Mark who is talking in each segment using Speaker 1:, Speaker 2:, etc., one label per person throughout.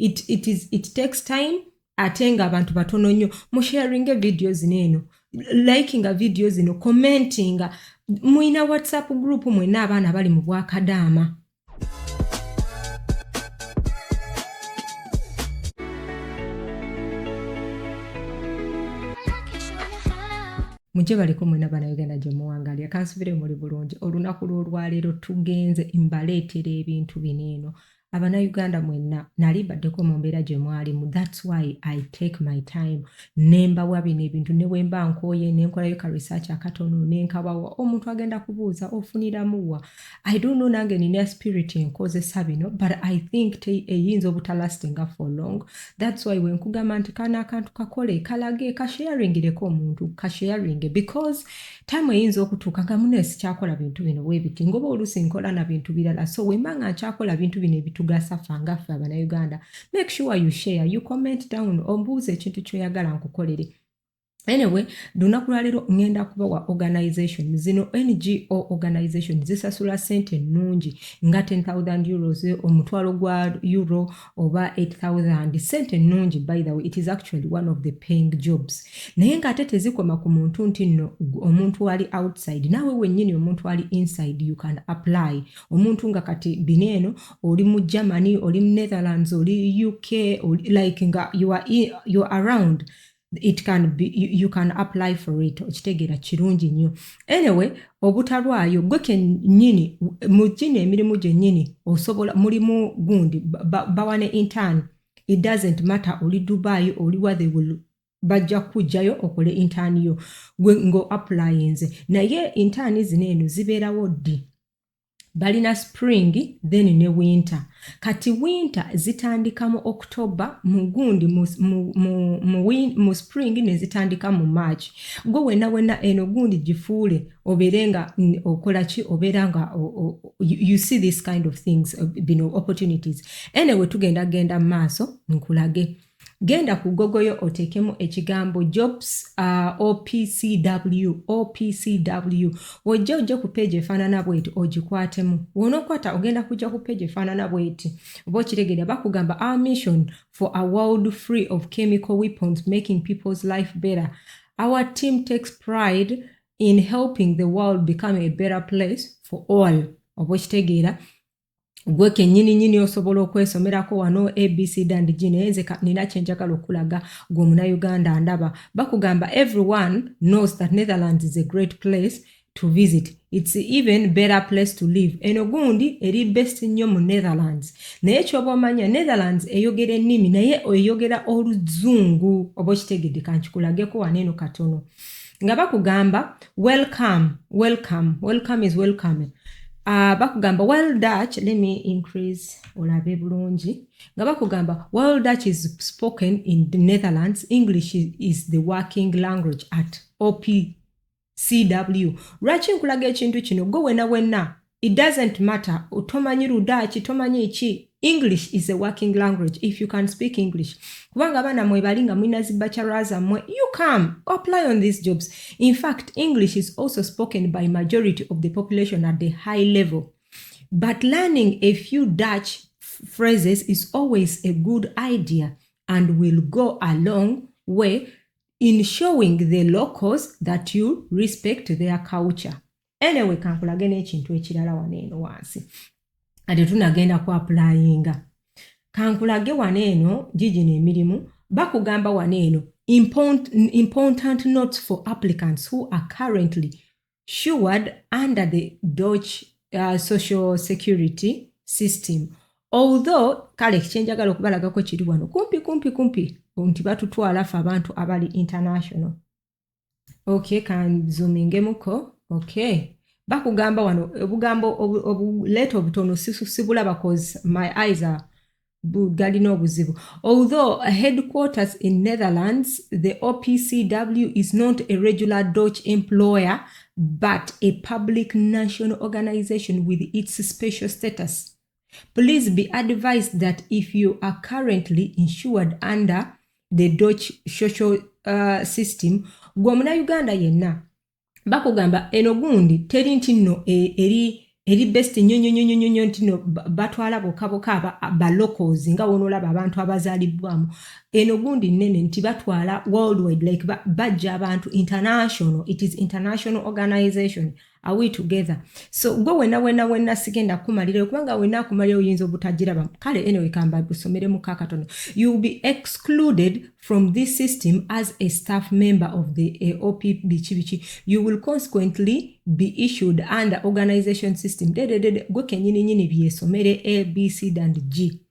Speaker 1: it takes time ate nga abantu batono nnyo musharinga videos neno likinga videos zino commentinga muina WhatsApp group mwena abaana bali mu bwakadaama. Muje baliko mwena bannayuganda gye muwangalya kansubire muli bulungi olunaku lw'olwaleero tugenze mbaleetera ebintu bineeno abannayuganda mwenna nali baddeko mu mbeera gye mwalimu. That's why I take my time nembawa bino ebintu ne bwe mba nkooye ne nkolayo ka research akatono ne nkabawa omuntu agenda kubuuza ofuniramuwa. I don't know nange nina spirit enkozesa bino but I think eyinza obutalastinga for long. That's why when nkugamba nti kana akantu kakole kalage kasharingireko omuntu kasharinge because time eyinza okutuuka nga munesi kyakola bintu bino bwe biti ngoba oluusi nkola na bintu birala so wemba nga nkyakola bintu bino ebitugasa fanga ffe abannayuganda make sure you share you comment down ombuuze ekintu kyoyagala nkukolere. Anyway, lunaku lwaleero ngenda kubawa organization zino NGO organization zisasula sente nnungi nga 10,000 euros omutwalo gwa euro oba 8,000 sente nnungi. By the way, it is actually one of the paying jobs. Naye nga ate tezikoma ku muntu nti nno omuntu ali outside naawe wennyini omuntu ali inside you can apply. Omuntu nga kati bineeno oli mu Germany oli mu Netherlands oli UK like nga you are around it can be you can apply for it okitegeera kirungi nnyo. Anyway obutalwayo gwe kennyini mu gino emirimu gyennyini osobola mulimu gundi bawane intern it doesn't matter oli Dubai oli wa they will bajja kujjayo okole intern yo gwe ngo applyinze naye intern zineeno zibeerawo ddi balina spring then ne winter. Kati winter zitandika mu October mugundi mu spring ne zitandika mu March. Gwe wena eno gundi gifuule oberenga okola ki oberanga you see this kind of things bino opportunities. Anyway tugenda maaso nkulage. Genda ku Google yo otekemu ekigambo jobs OPCW ojja ku page efaanana bweti ogikwatemu wonokwata ogenda kujja ku page efaanana bweti oba kiregera bakugamba our mission for a world free of chemical weapons making people's life better. Our team takes pride in helping the world become a better place for all. Oba kitegera gwe kennyini osobola okwesomerako wano ABC and Gineze nina kyenjagala okulaga gwe Munnayuganda ndaba bakugamba everyone knows that Netherlands is a great place to visit. It's even better place to live. Eno gundi eri best nnyo mu Netherlands. Naye kyoba omanya Netherlands eyogera ennimi naye eyogera oluzungu oba kitegedde kankikulageko waneeno katono. Nga bakugamba welcome is welcome. Bakugamba while Dutch, let me increase olabe bulungi. Nga bakugamba while Dutch is spoken in the Netherlands, English is the working language at OPCW. Lwaki nkulaga ekintu kino gwe wena it doesn't matter otomanyi Dutch tomanyi ki English is a working language if you can speak English. Kubanga abaana mwe balinga mwina zi bachelors amwe you come apply on these jobs. In fact, English is also spoken by majority of the population at the high level. But learning a few Dutch phrases is always a good idea and will go a long way in showing the locals that you respect their culture. Anyway, kankulage n'ekintu ekirala waneeno wansi. Ate tunagenda ku applyinga. Kankulage waneeno gigino emirimu bakugamba waneeno important notes for applicants who are currently insured under the Dutch social security system. Although kale kyenjagala okubalagako kiri wano kumpi nti batutwala ffe abantu abali international. Okay, kan zoomingemuko. Okay. Bakugamba wano obugambo leto obutono sibulaba cause my eyes are galina obuzibu. Although headquarters in Netherlands, the OPCW is not a regular Dutch employer but a public national organization with its special status. Please be advised that if you are currently insured under the Dutch social system, gwe Munnayuganda yenna bakugamba eno gundi teri nti nno eri eri best nnyo ntino batwala bokaboka ba locals nga wonolaba abantu abazaalibwamu eno gundi nnene nti batwala worldwide like bajja abantu international, it is international organization, are we together? So go wena sigenda kumalira kubanga wena kumalira oyinza obutajiraba kale anyway kamba busomere mu kakatono, you will be excluded from this system as a staff member of the OPCW. You will consequently be issued under organization system gwe kenyini byesomere A, B, C and G.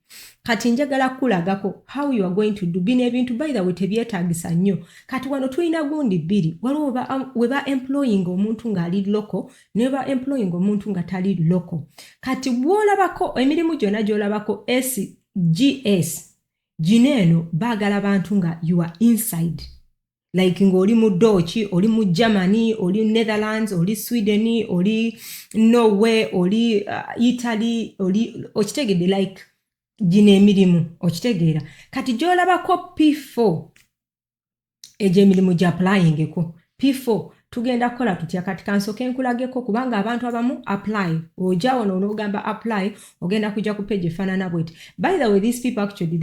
Speaker 1: Kati njagala kulagako how you are going to do bino ebintu by the way tebyetagisa nnyo. Kati wano tulina gundi bbiri, waliwo weba employing omuntu ng'ali local neba employing omuntu nga tali local. Kati bwolabako emirimu gyonna gyolabako SGS gineno baagala abantu nga you are inside, like ng'oli mu Dutch, oli mu Germany, oli Netherlands, oli Sweden, oli Norway, oli Italy, oli okitegedde like gine emirimu okitegeera. Kati gyolabako P4 ejo emirimu gya applying ko P4 tugenda kukola tutya kati kansoke nkulageko kubanga abantu abamu apply oja ono n'ogamba apply ogenda kujja ku page efaanana bweti. By the way, these people actually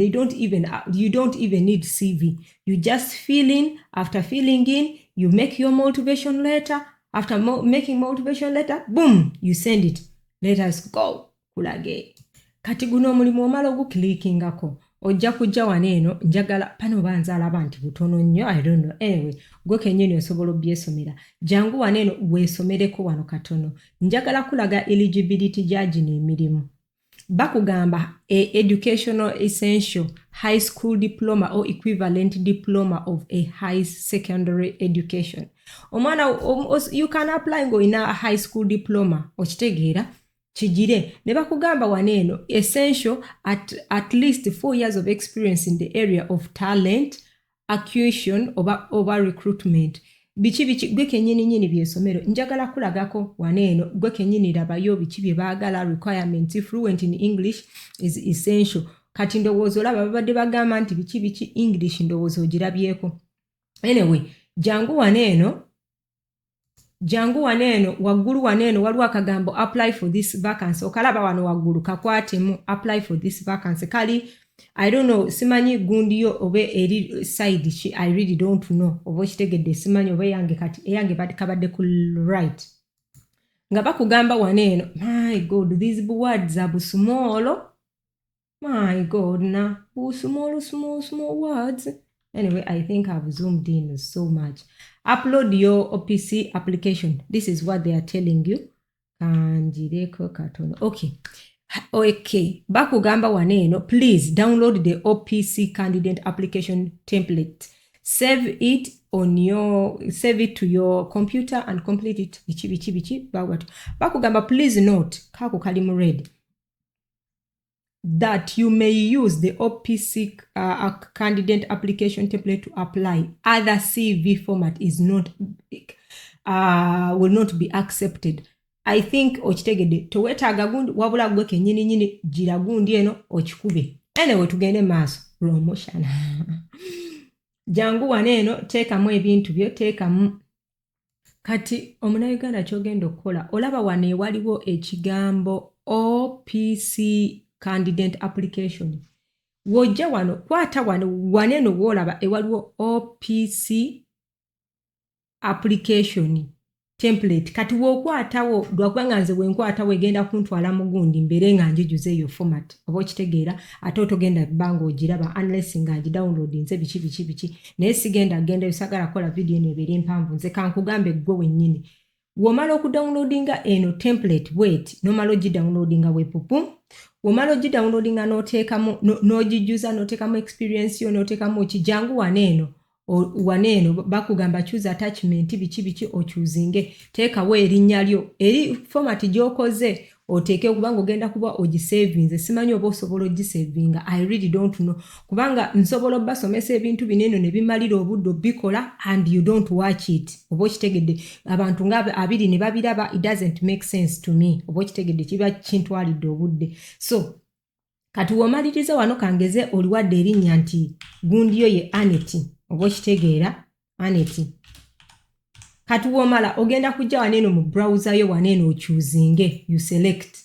Speaker 1: you don't even need CV, you just fill in. After filling in you make your motivation letter. After making motivation letter, boom, you send it. Let us go kulage. Kati guno omulimu omala oguklikingako ojja kujja waneeno njagala pano banzaala abantu butono nnyo, I don't know, anyway gwe kennyini osobola obyesomera jangu waneeno weesomereko wano katono. Njagala kulaga eligibility gya gino emirimu. Bakugamba educational essential high school diploma or equivalent diploma of a high secondary education. Omwana you can apply ng'olina a high school diploma okitegeera chijire ne bakugamba waneeno essential at least 4 years of experience in the area of talent acquisition over recruitment. Bichi gwe kenyini byesomero njagala kulagako waneeno gwe kenyini labayo bichi bye baagala requirements. Fluent in English is essential. Kati ndowooza olaba babadde bagamba nti bichi English ndowooza ogirabyeko. Anyway jangu waneeno waggulu waneeno waliwo akagambo apply for this vacancy. Okalaba wano waggulu kakwatemu apply for this vacancy. Kali I don't know, simanyi gundiyo obe eri side chi, I really don't know oba kitegedde simanyi oba yange kati eyange kabadde ku right. Nga bakugamba waneeno, my god, these words are busumolo, my god, na small words. Anyway, I think I've zoomed in so much. Upload your OPC application. This is what they are telling you. Kanjireko katono. Okay. Bakugamba waneeno, please download the OPC candidate application template. Save it to your computer and complete it. Bichi. Bakugamba please note, kako kalimu red, that you may use the OPC candidate application template to apply. Other CV format is not will not be accepted. I think okitegedde towetaaga gundi wabula gwe kenyini gira gundi eno okikube. Anyway tugende maaso promotion. Jangu waneeno teekamu ebintu byo teekamu. Kati omunnayuganda kyogenda okukola olaba wane waliwo ekigambo OPC candidate application. Wojja wano kwata waneeno woolaba ewaliwo OPC application template. Kati wokwatawo lwakubanga nze wenkwatawo egenda kuntwala mugundi mbere nga njijuze eyo format oba okitegeera ate otogenda bbanga ogiraba unless nga ngidownloadinze bichi naye sigenda genda yosagala kola video eno ebiri mpanvu nze kankugambe gwe wennyini. Womala okudownloadinga eno template bweti nomala ogidownloadinga wepupu. Womala ogidownloadinga n'oteekamu n'ogijuza n'oteekamu experience yo n'oteekamu kijangu waneeno bakugamba choose attachment bichi ochuzinge teekawo erinnya lyo eri format gy'okoze oteeke kubanga ogenda kuba ogisavinze. Simanyi oba osobola ogisavinga, I really don't know kubanga nsobola basomesa ebintu bineno ne bimalira obudde bikola and you don't watch it. Oba okitegedde abantu nga abiri ne babiraba, it doesn't make sense to me. Oba okitegedde kiba kintwalidde obudde. So kati womaliriza wano kangeze oliwadde erinnya nti gundiyo ye Aneti oba okitegeera Aneti. kati womala ogenda kujja waneeno mu browser yo waneeno ochuzinge you select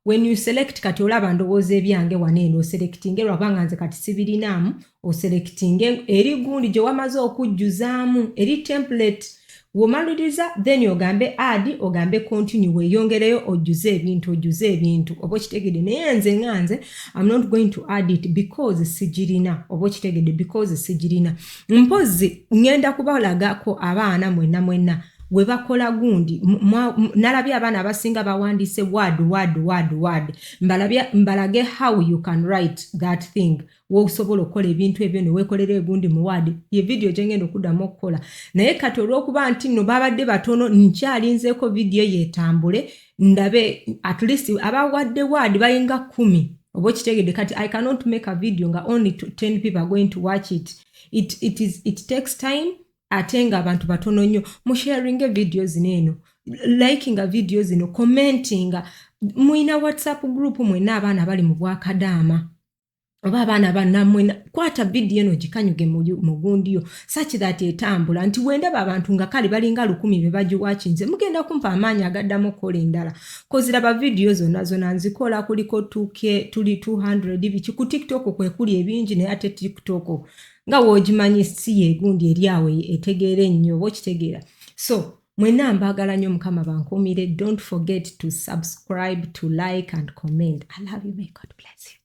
Speaker 1: when you select kati olaba ndowooza ebyange waneeno oselectinge lwabanga nze kati sibirinaamu oselectinge eri gundi gye wamaze okujjuzaamu eri template womaliriza then ogambe add ogambe continue weeyongereyo ojjuze ebintu oba kitegede naye nze nganze I'm not going to add it because sijirina oba kitegede because sijirina mpozi ngenda kubalagako abaana mwenna we bakola gundi nalabye abaana abasinga bawandiise word mbalage how you can write that thing wosobola okukola ebintu ebyo ne weekolera egundi mu word ye video gye ngenda okuddamu okukola naye kati olw'okuba nti nno babadde batono nkyalinzeeko video yeetambule ndabe at least abawadde word bayinga 10 oba kitegedde kati I cannot make a video nga only 10 people are going to watch it. It takes time ate nga abantu batono nnyo mu sharing videos neeno liking videos zino commenting muina WhatsApp group mwena abaana bali mu bwakadaama oba abaana bannammwe kwata video eno gikanyuge mu gundiyo such that etambula nti wendaba abantu nga kale balinga 1000 be bagiwachinze mugenda kumpa amaanyi agaddamu okukola endala koziraba video zonna nzikola kuliko 2K tuli 200 biki ku TikTok kwe kuli ebingi naye ate TikTok nga wogimanyi si yegundi eri awe etegeera ennyo oba okitegeera so mwena mbagala nnyo mukama bankuumire don't forget to subscribe to like and comment I love you may God bless you.